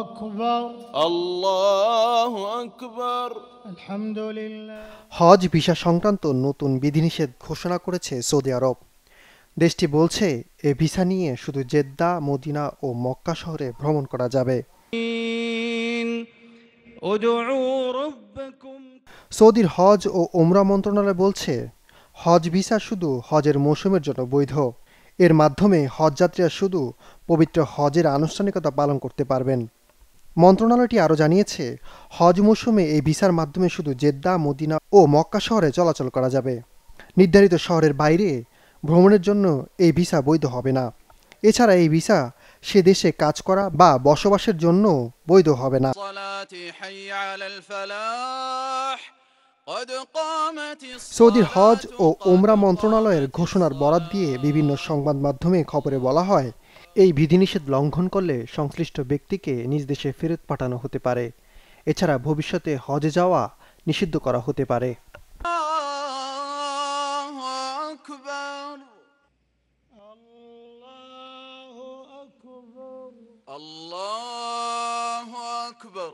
أكبر الله أكبر الحمد لله। হজ visa সংক্রান্ত নতুন বিধিনিষেধ ঘোষণা করেছে সৌদি আরব। দেশটি বলছে এ ভিসা নিয়ে শুধু জেদ্দা, মদিনা ও মক্কা শহরে ভ্রমণ করা যাবে। ادعوا ربكم। সৌদির হজ ও ওমরা মন্ত্রণালয় বলছে হজ ভিসা শুধু হজের মৌসুমের জন্য বৈধ। এর মাধ্যমে হজযাত্রীরা শুধু পবিত্র হজের আনুষ্ঠানিকতা পালন করতে পারবেন। মন্ত্রণালয়টি আরও জানিয়েছে হজ মৌসুমে এই ভিসার মাধ্যমে শুধু জেদ্দা, মদিনা ও মক্কা শহরে চলাচল করা যাবে। নির্ধারিত শহরের বাইরে ভ্রমণের জন্য এই ভিসা বৈধ হবে না। এছাড়া এই ভিসা সে দেশে কাজ করা বা বসবাসের জন্য বৈধ হবে না। সৌদির হজ ও ওমরা মন্ত্রণালয়ের ঘোষণার বরাত দিয়ে বিভিন্ন সংবাদ মাধ্যমে খবরে বলা হয় এই বিধিনিষেধ লঙ্ঘন করলে সংশ্লিষ্ট ব্যক্তিকে নিজ দেশে ফেরত পাঠানো হতে পারে। এছাড়া ভবিষ্যতে হজে যাওয়া নিষিদ্ধ করা হতে পারে। الله أكبر